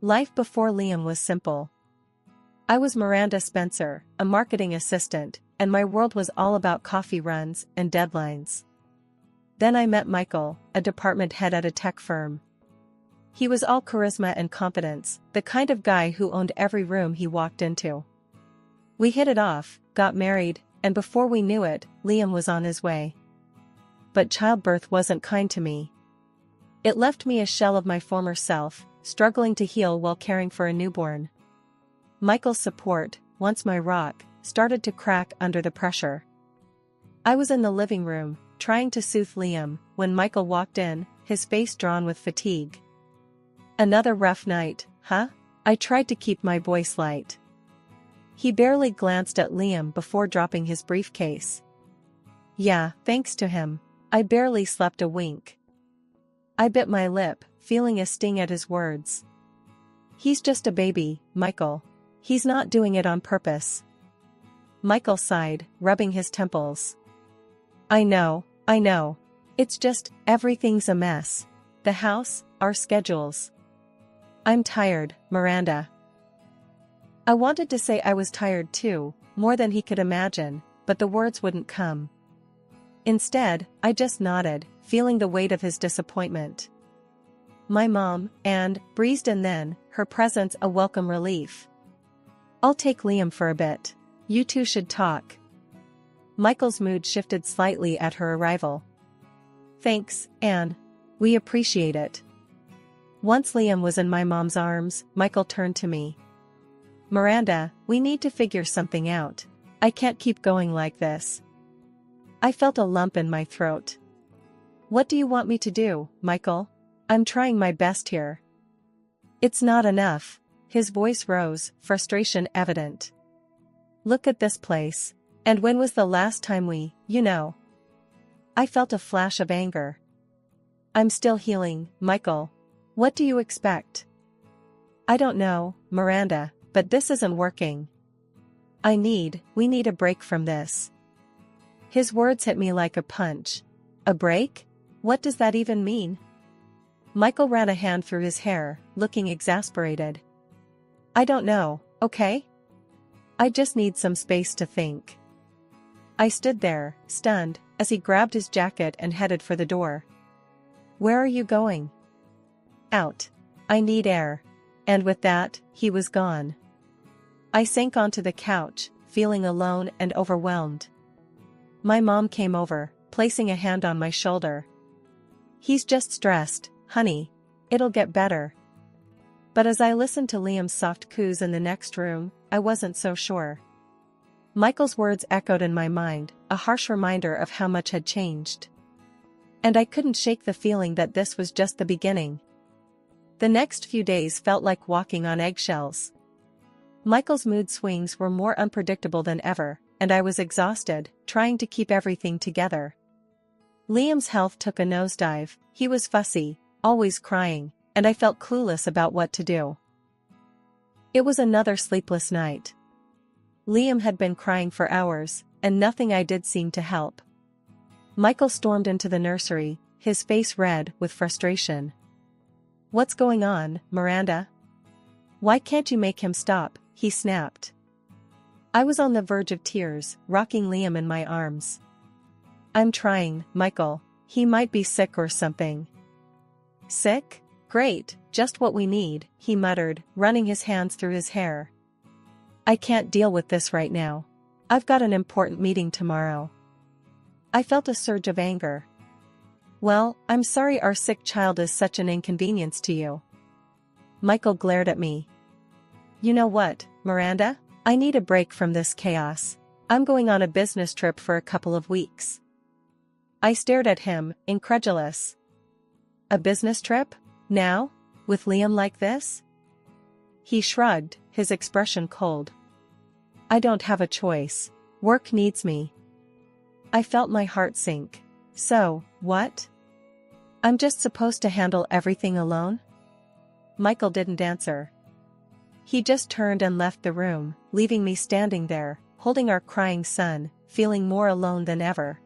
Life before Liam was simple. I was Miranda Spencer, a marketing assistant, and my world was all about coffee runs and deadlines. Then I met Michael, a department head at a tech firm. He was all charisma and confidence, the kind of guy who owned every room he walked into. We hit it off, got married, and before we knew it, Liam was on his way. But childbirth wasn't kind to me. It left me a shell of my former self, struggling to heal while caring for a newborn. Michael's support, once my rock, started to crack under the pressure. I was in the living room, trying to soothe Liam, when Michael walked in, his face drawn with fatigue. "Another rough night, huh?" I tried to keep my voice light. He barely glanced at Liam before dropping his briefcase. "Yeah, thanks to him. I barely slept a wink." I bit my lip, feeling a sting at his words. "He's just a baby, Michael. He's not doing it on purpose." Michael sighed, rubbing his temples. I know. It's just, everything's a mess. The house, our schedules. I'm tired, Miranda." I wanted to say I was tired too, more than he could imagine, but the words wouldn't come. Instead, I just nodded, feeling the weight of his disappointment. My mom, Anne, breezed in then, her presence a welcome relief. "I'll take Liam for a bit. You two should talk." Michael's mood shifted slightly at her arrival. "Thanks, Anne. We appreciate it." Once Liam was in my mom's arms, Michael turned to me. "Miranda, we need to figure something out. I can't keep going like this." I felt a lump in my throat. "What do you want me to do, Michael? I'm trying my best here." "It's not enough." His voice rose, frustration evident. "Look at this place. And when was the last time we, I felt a flash of anger. "I'm still healing, Michael. What do you expect?" "I don't know, Miranda, but this isn't working. We need a break from this." His words hit me like a punch. A break? What does that even mean? Michael ran a hand through his hair, looking exasperated. "I don't know, okay? I just need some space to think." I stood there, stunned, as he grabbed his jacket and headed for the door. "Where are you going?" "Out. I need air." And with that, he was gone. I sank onto the couch, feeling alone and overwhelmed. My mom came over, placing a hand on my shoulder. "He's just stressed, honey. It'll get better." But as I listened to Liam's soft coos in the next room, I wasn't so sure. Michael's words echoed in my mind, a harsh reminder of how much had changed. And I couldn't shake the feeling that this was just the beginning. The next few days felt like walking on eggshells. Michael's mood swings were more unpredictable than ever, and I was exhausted, trying to keep everything together. Liam's health took a nosedive. He was fussy, always crying, and I felt clueless about what to do. It was another sleepless night. Liam had been crying for hours, and nothing I did seemed to help. Michael stormed into the nursery, his face red with frustration. "What's going on, Miranda? Why can't you make him stop?" he snapped. I was on the verge of tears, rocking Liam in my arms. "I'm trying, Michael. He might be sick or something." "Sick? Great, just what we need," he muttered, running his hands through his hair. "I can't deal with this right now. I've got an important meeting tomorrow." I felt a surge of anger. "Well, I'm sorry our sick child is such an inconvenience to you." Michael glared at me. "You know what, Miranda? I need a break from this chaos. I'm going on a business trip for a couple of weeks." I stared at him, incredulous. "A business trip? Now? With Liam like this?" He shrugged, his expression cold. "I don't have a choice. Work needs me." I felt my heart sink. "So, what? I'm just supposed to handle everything alone?" Michael didn't answer. He just turned and left the room, leaving me standing there, holding our crying son, feeling more alone than ever.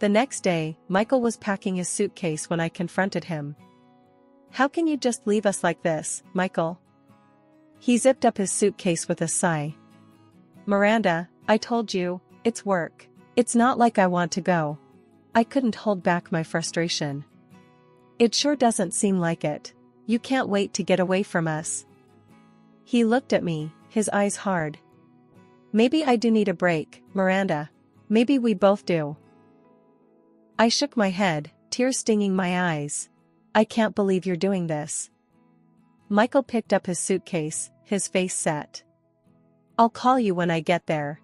The next day, Michael was packing his suitcase when I confronted him. How can you just leave us like this, Michael? He zipped up his suitcase with a sigh. Miranda, I told you, it's work. It's not like I want to go. I couldn't hold back my frustration. It sure doesn't seem like it. You can't wait to get away from us. He looked at me, his eyes hard. Maybe I do need a break, Miranda. Maybe we both do. I shook my head, tears stinging my eyes. I can't believe you're doing this. Michael picked up his suitcase, his face set. I'll call you when I get there.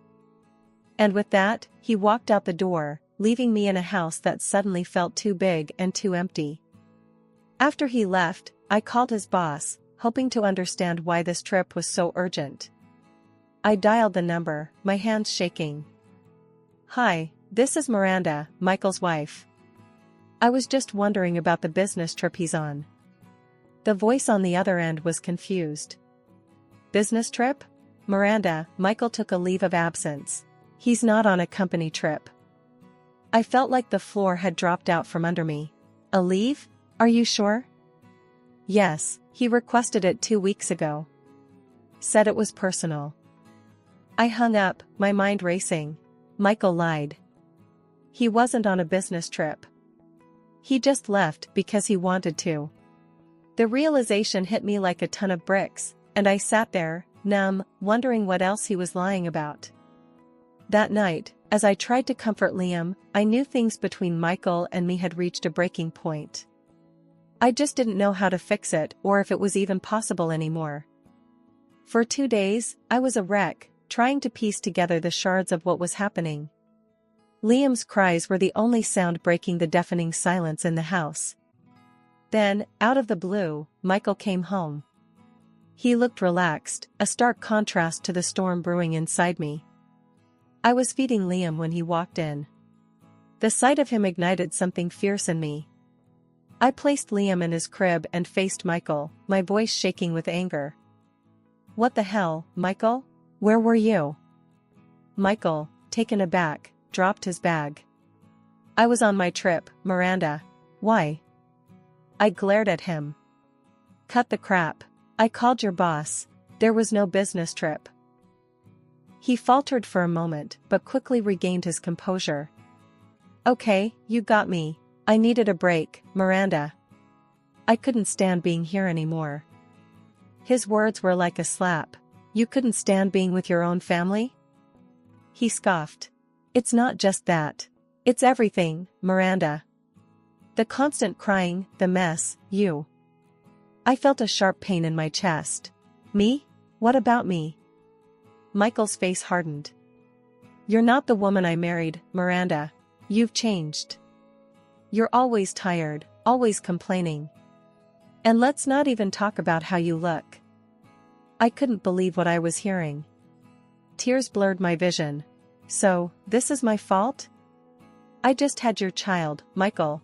And with that, he walked out the door, leaving me in a house that suddenly felt too big and too empty. After he left, I called his boss, hoping to understand why this trip was so urgent. I dialed the number, my hands shaking. Hi, this is Miranda, Michael's wife. I was just wondering about the business trip he's on. The voice on the other end was confused. Business trip? Miranda, Michael took a leave of absence. He's not on a company trip. I felt like the floor had dropped out from under me. A leave? Are you sure? Yes, he requested it 2 weeks ago. Said it was personal. I hung up, my mind racing. Michael lied. He wasn't on a business trip. He just left because he wanted to. The realization hit me like a ton of bricks, and I sat there, numb, wondering what else he was lying about. That night, as I tried to comfort Liam, I knew things between Michael and me had reached a breaking point. I just didn't know how to fix it or if it was even possible anymore. For 2 days, I was a wreck, trying to piece together the shards of what was happening. Liam's cries were the only sound breaking the deafening silence in the house. Then, out of the blue, Michael came home. He looked relaxed, a stark contrast to the storm brewing inside me. I was feeding Liam when he walked in. The sight of him ignited something fierce in me. I placed Liam in his crib and faced Michael, my voice shaking with anger. What the hell, Michael? Where were you? Michael, taken aback, dropped his bag. I was on my trip, Miranda. Why? I glared at him. Cut the crap. I called your boss. There was no business trip. He faltered for a moment but quickly regained his composure. Okay, you got me. I needed a break, Miranda. I couldn't stand being here anymore. His words were like a slap. You couldn't stand being with your own family? He scoffed. It's not just that. It's everything, Miranda. The constant crying, the mess, you. I felt a sharp pain in my chest. Me? What about me? Michael's face hardened. You're not the woman I married, Miranda. You've changed. You're always tired, always complaining. And let's not even talk about how you look. I couldn't believe what I was hearing. Tears blurred my vision. So, this is my fault? I just had your child, Michael.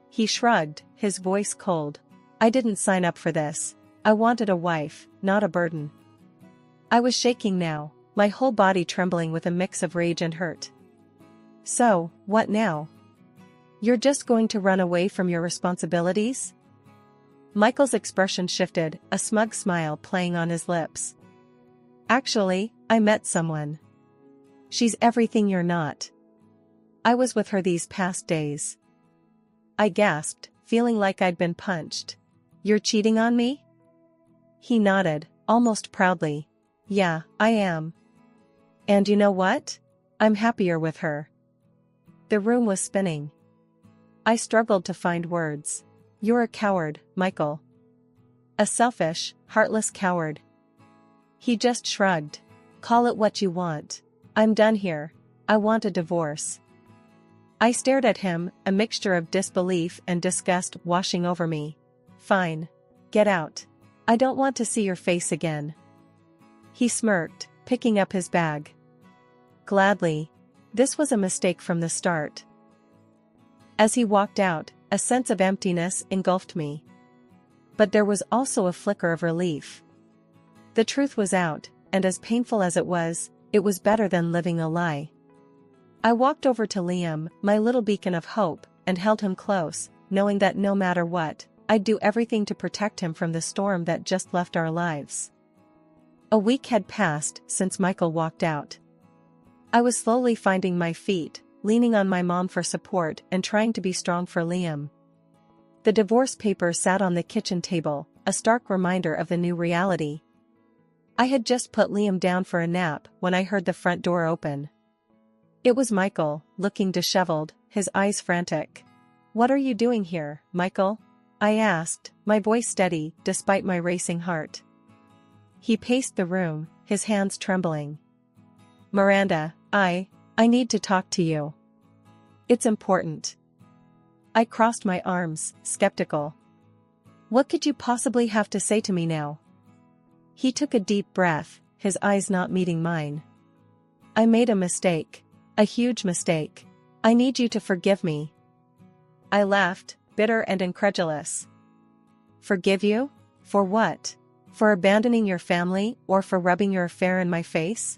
He shrugged, his voice cold. I didn't sign up for this. I wanted a wife, not a burden. I was shaking now, my whole body trembling with a mix of rage and hurt. So, what now? You're just going to run away from your responsibilities? Michael's expression shifted, a smug smile playing on his lips. Actually, I met someone. She's everything you're not. I was with her these past days. I gasped, feeling like I'd been punched. You're cheating on me? He nodded, almost proudly. Yeah, I am. And you know what? I'm happier with her. The room was spinning. I struggled to find words. You're a coward, Michael. A selfish, heartless coward. He just shrugged. Call it what you want. I'm done here. I want a divorce. I stared at him, a mixture of disbelief and disgust washing over me. Fine. Get out. I don't want to see your face again. He smirked, picking up his bag. Gladly. This was a mistake from the start. As he walked out, a sense of emptiness engulfed me. But there was also a flicker of relief. The truth was out, and as painful as it was better than living a lie. I walked over to Liam, my little beacon of hope, and held him close, knowing that no matter what, I'd do everything to protect him from the storm that just left our lives. A week had passed since Michael walked out. I was slowly finding my feet, leaning on my mom for support and trying to be strong for Liam. The divorce papers sat on the kitchen table, a stark reminder of the new reality. I had just put Liam down for a nap when I heard the front door open. It was Michael, looking disheveled, his eyes frantic. "What are you doing here, Michael?" I asked, my voice steady despite my racing heart. He paced the room, his hands trembling. "Miranda, I need to talk to you. It's important." I crossed my arms, skeptical. "What could you possibly have to say to me now?" He took a deep breath, his eyes not meeting mine. "I made a mistake. A huge mistake. I need you to forgive me." I laughed, bitter and incredulous. "Forgive you? For what? For abandoning your family or for rubbing your affair in my face?"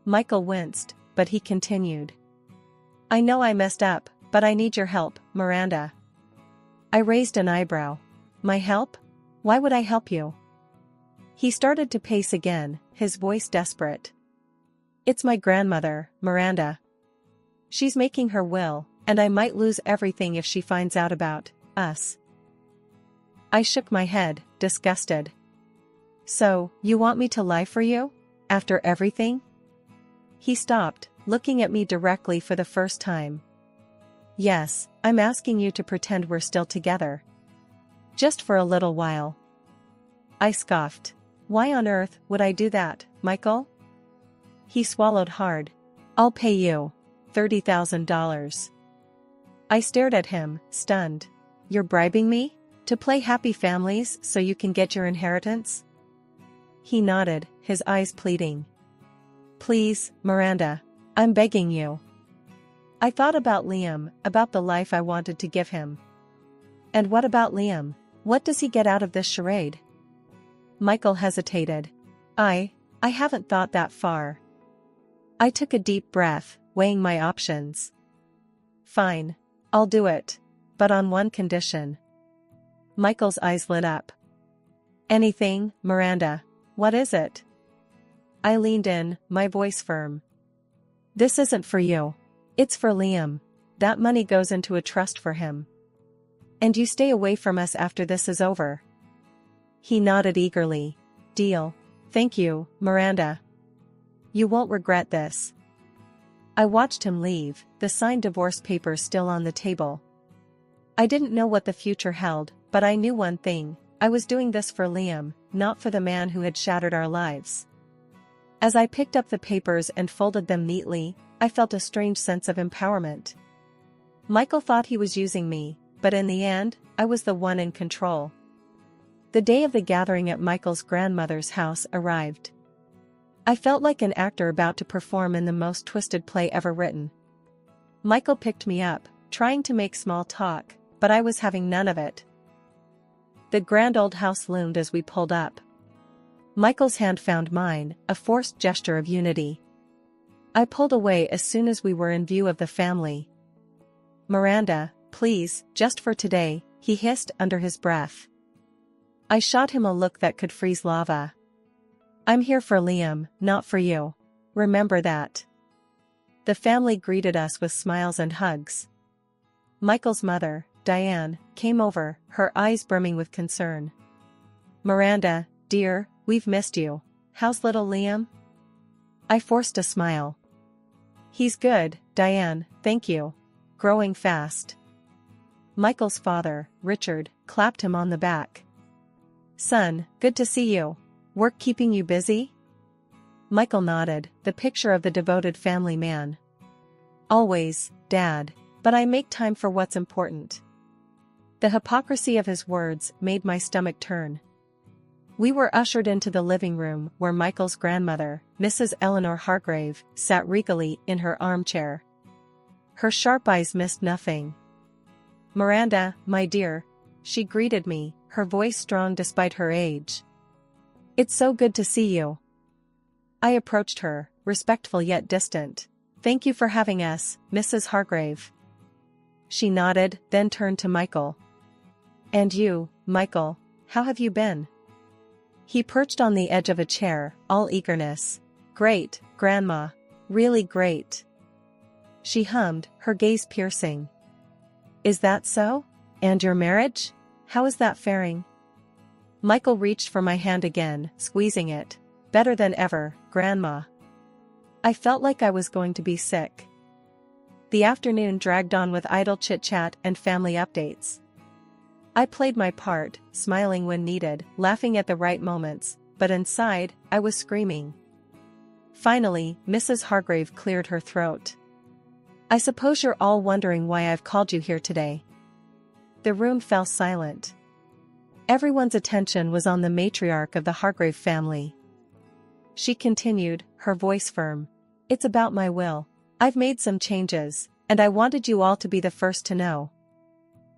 Michael winced, but he continued. "I know I messed up, but I need your help, Miranda." I raised an eyebrow. "My help? Why would I help you?" He started to pace again, his voice desperate. "It's my grandmother, Miranda. She's making her will, and I might lose everything if she finds out about us." I shook my head, disgusted. "So, you want me to lie for you? After everything?" He stopped, looking at me directly for the first time. "Yes, I'm asking you to pretend we're still together. Just for a little while." I scoffed. "Why on earth would I do that, Michael?" He swallowed hard. "I'll pay you $30,000. I stared at him, stunned. "You're bribing me? To play happy families so you can get your inheritance?" He nodded, his eyes pleading. "Please, Miranda. I'm begging you." I thought about Liam, about the life I wanted to give him. "And what about Liam? What does he get out of this charade?" Michael hesitated. I haven't thought that far." I took a deep breath, weighing my options. "Fine. I'll do it. But on one condition." Michael's eyes lit up. "Anything, Miranda? What is it?" I leaned in, my voice firm. "This isn't for you. It's for Liam. That money goes into a trust for him. And you stay away from us after this is over." He nodded eagerly. "Deal. Thank you, Miranda. You won't regret this." I watched him leave, the signed divorce papers still on the table. I didn't know what the future held, but I knew one thing: I was doing this for Liam, not for the man who had shattered our lives. As I picked up the papers and folded them neatly, I felt a strange sense of empowerment. Michael thought he was using me, but in the end, I was the one in control. The day of the gathering at Michael's grandmother's house arrived. I felt like an actor about to perform in the most twisted play ever written. Michael picked me up, trying to make small talk, but I was having none of it. The grand old house loomed as we pulled up. Michael's hand found mine, a forced gesture of unity. I pulled away as soon as we were in view of the family. "Miranda, please, just for today," he hissed under his breath. I shot him a look that could freeze lava. "I'm here for Liam, not for you. Remember that." The family greeted us with smiles and hugs. Michael's mother, Diane, came over, her eyes brimming with concern. "Miranda, dear, we've missed you. How's little Liam?" I forced a smile. "He's good, Diane, thank you. Growing fast." Michael's father, Richard, clapped him on the back. "Son, good to see you. Work keeping you busy?" Michael nodded, the picture of the devoted family man. "Always, Dad, but I make time for what's important." The hypocrisy of his words made my stomach turn. We were ushered into the living room where Michael's grandmother, Mrs. Eleanor Hargrave, sat regally in her armchair. Her sharp eyes missed nothing. "Miranda, my dear," she greeted me, her voice strong despite her age. "It's so good to see you." I approached her, respectful yet distant. "Thank you for having us, Mrs. Hargrave." She nodded, then turned to Michael. And you, Michael, how have you been? He perched on the edge of a chair, all eagerness. Great, Grandma. Really great. She hummed, her gaze piercing. Is that so? And your marriage? How is that faring? Michael reached for my hand again, squeezing it. Better than ever, Grandma. I felt like I was going to be sick. The afternoon dragged on with idle chit-chat and family updates. I played my part, smiling when needed, laughing at the right moments, but inside, I was screaming. Finally, Mrs. Hargrave cleared her throat. I suppose you're all wondering why I've called you here today. The room fell silent. Everyone's attention was on the matriarch of the Hargrave family. She continued, her voice firm. It's about my will. I've made some changes, and I wanted you all to be the first to know.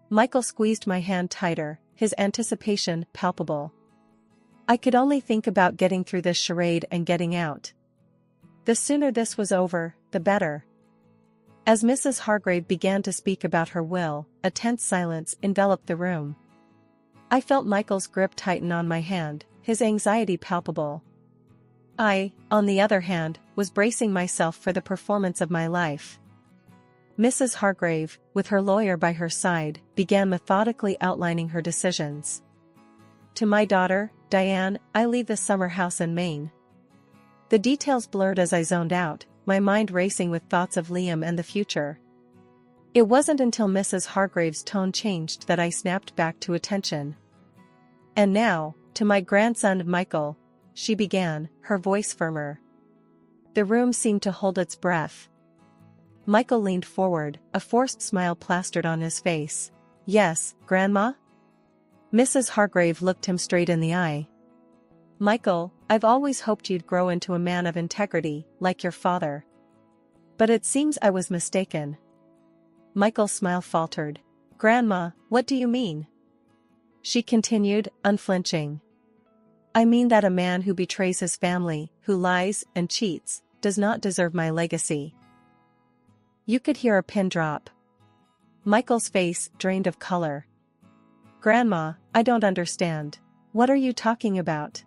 Michael squeezed my hand tighter, his anticipation palpable. I could only think about getting through this charade and getting out. The sooner this was over, the better. As Mrs. Hargrave began to speak about her will, a tense silence enveloped the room. I felt Michael's grip tighten on my hand, his anxiety palpable. I, on the other hand, was bracing myself for the performance of my life. Mrs. Hargrave, with her lawyer by her side, began methodically outlining her decisions. To my daughter, Diane, I leave the summer house in Maine. The details blurred as I zoned out, my mind racing with thoughts of Liam and the future. It wasn't until Mrs. Hargrave's tone changed that I snapped back to attention. And now, to my grandson Michael, she began, her voice firmer. The room seemed to hold its breath. Michael leaned forward, a forced smile plastered on his face. Yes, Grandma? Mrs. Hargrave looked him straight in the eye. Michael, I've always hoped you'd grow into a man of integrity, like your father. But it seems I was mistaken. Michael's smile faltered. Grandma, what do you mean? She continued, unflinching. I mean that a man who betrays his family, who lies and cheats, does not deserve my legacy. You could hear a pin drop. Michael's face drained of color. Grandma, I don't understand. What are you talking about?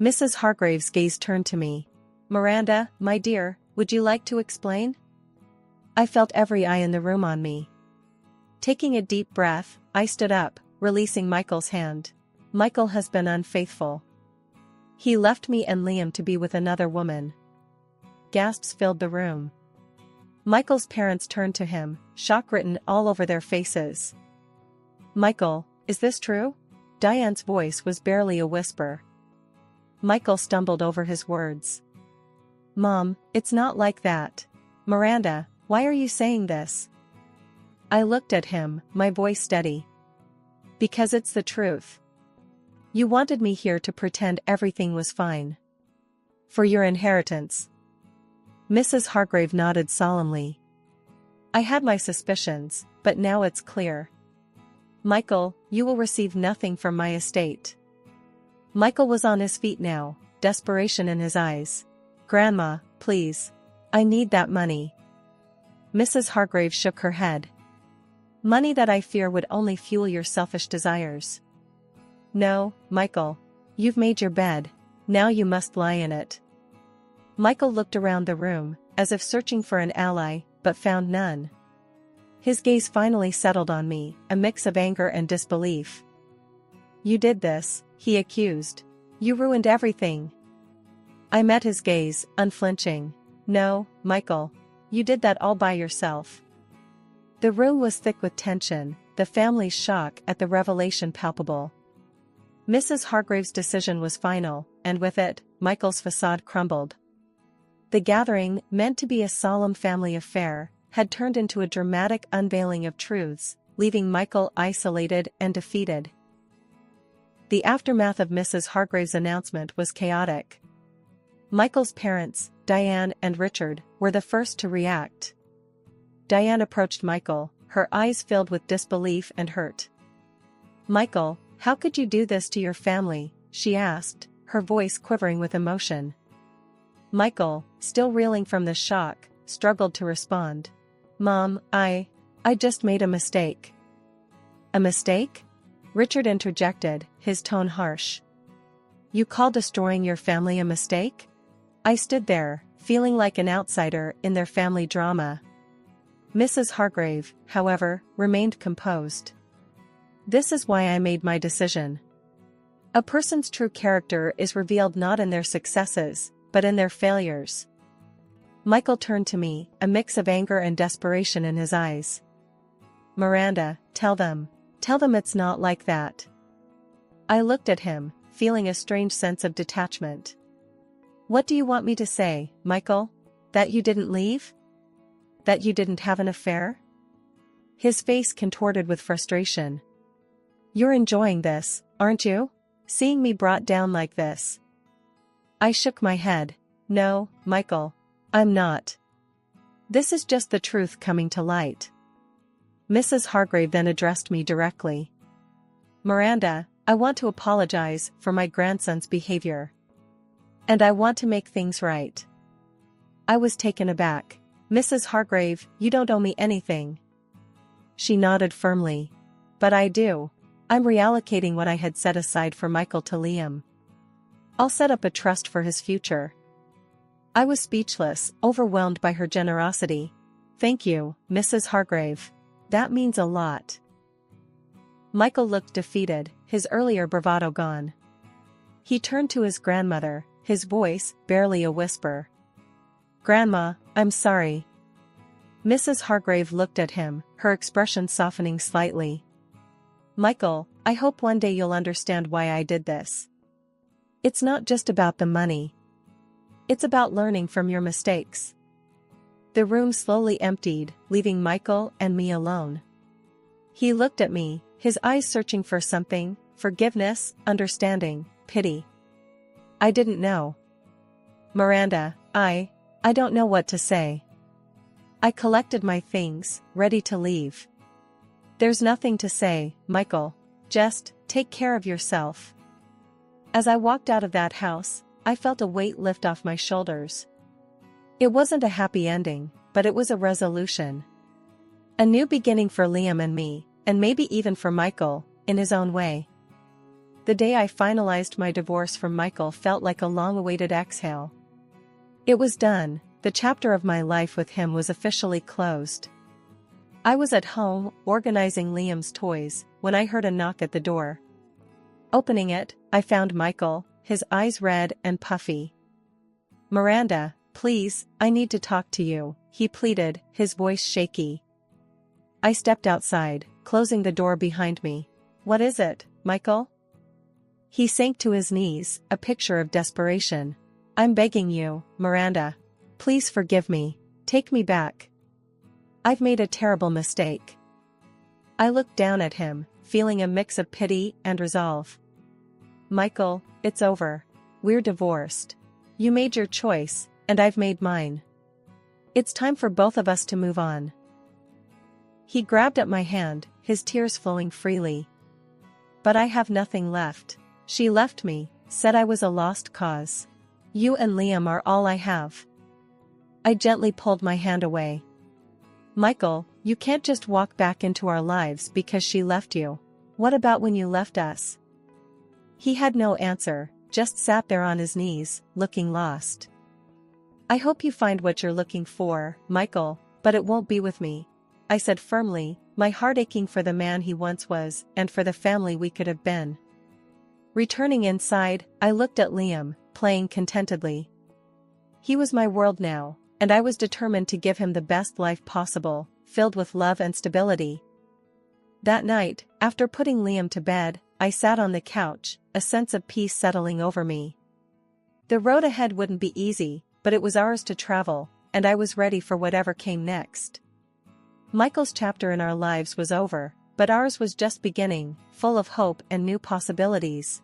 Mrs. Hargrave's gaze turned to me. Miranda, my dear, would you like to explain? I felt every eye in the room on me. Taking a deep breath, I stood up, releasing Michael's hand. Michael has been unfaithful. He left me and Liam to be with another woman. Gasps filled the room. Michael's parents turned to him, shock written all over their faces. Michael, is this true? Diane's voice was barely a whisper. Michael stumbled over his words. Mom, it's not like that. Miranda, why are you saying this? I looked at him, my voice steady. Because it's the truth. You wanted me here to pretend everything was fine. For your inheritance. Mrs. Hargrave nodded solemnly. I had my suspicions, but now it's clear. Michael, you will receive nothing from my estate. Michael was on his feet now, desperation in his eyes. Grandma, please. I need that money. Mrs. Hargrave shook her head. Money that I fear would only fuel your selfish desires. No, Michael. You've made your bed. Now you must lie in it. Michael looked around the room, as if searching for an ally, but found none. His gaze finally settled on me, a mix of anger and disbelief. You did this, he accused. You ruined everything. I met his gaze, unflinching. No, Michael. You did that all by yourself. The room was thick with tension, the family's shock at the revelation palpable. Mrs. Hargrave's decision was final, and with it, Michael's facade crumbled. The gathering, meant to be a solemn family affair, had turned into a dramatic unveiling of truths, leaving Michael isolated and defeated. The aftermath of Mrs. Hargrave's announcement was chaotic. Michael's parents, Diane and Richard, were the first to react. Diane approached Michael, her eyes filled with disbelief and hurt. Michael, how could you do this to your family? She asked, her voice quivering with emotion. Michael, still reeling from the shock, struggled to respond. Mom, I just made a mistake. A mistake? Richard interjected, his tone harsh. You call destroying your family a mistake? I stood there, feeling like an outsider in their family drama. Mrs. Hargrave, however, remained composed. This is why I made my decision. A person's true character is revealed not in their successes, but in their failures. Michael turned to me, a mix of anger and desperation in his eyes. Miranda, tell them it's not like that. I looked at him, feeling a strange sense of detachment. What do you want me to say, Michael? That you didn't leave? That you didn't have an affair? His face contorted with frustration. You're enjoying this, aren't you? Seeing me brought down like this. I shook my head. No, Michael, I'm not. This is just the truth coming to light. Mrs. Hargrave then addressed me directly. Miranda, I want to apologize for my grandson's behavior. And I want to make things right. I was taken aback. Mrs. Hargrave, you don't owe me anything. She nodded firmly. But I do. I'm reallocating what I had set aside for Michael to Liam. I'll set up a trust for his future. I was speechless, overwhelmed by her generosity. Thank you, Mrs. Hargrave. That means a lot. Michael looked defeated, his earlier bravado gone. He turned to his grandmother, his voice barely a whisper. Grandma, I'm sorry. Mrs. Hargrave looked at him, her expression softening slightly. Michael, I hope one day you'll understand why I did this. It's not just about the money. It's about learning from your mistakes. The room slowly emptied, leaving Michael and me alone. He looked at me, his eyes searching for something, forgiveness, understanding, pity. I didn't know. Miranda, I don't know what to say. I collected my things, ready to leave. There's nothing to say, Michael. Just take care of yourself. As I walked out of that house, I felt a weight lift off my shoulders. It wasn't a happy ending, but it was a resolution. A new beginning for Liam and me, and maybe even for Michael, in his own way. The day I finalized my divorce from Michael felt like a long-awaited exhale. It was done, the chapter of my life with him was officially closed. I was at home, organizing Liam's toys, when I heard a knock at the door. Opening it, I found Michael, his eyes red and puffy. Miranda, please, I need to talk to you, he pleaded, his voice shaky. I stepped outside, closing the door behind me. What is it, Michael? He sank to his knees, a picture of desperation. I'm begging you, Miranda. Please forgive me. Take me back. I've made a terrible mistake. I looked down at him, feeling a mix of pity and resolve. Michael, it's over. We're divorced. You made your choice, and I've made mine. It's time for both of us to move on. He grabbed at my hand, his tears flowing freely. But I have nothing left. She left me, said I was a lost cause. You and Liam are all I have. I gently pulled my hand away. Michael, you can't just walk back into our lives because she left you. What about when you left us? He had no answer, just sat there on his knees, looking lost. I hope you find what you're looking for, Michael, but it won't be with me, I said firmly, my heart aching for the man he once was and for the family we could have been. Returning inside, I looked at Liam, playing contentedly. He was my world now, and I was determined to give him the best life possible, filled with love and stability. That night, after putting Liam to bed, I sat on the couch, a sense of peace settling over me. The road ahead wouldn't be easy, but it was ours to travel, and I was ready for whatever came next. Michael's chapter in our lives was over, but ours was just beginning, full of hope and new possibilities.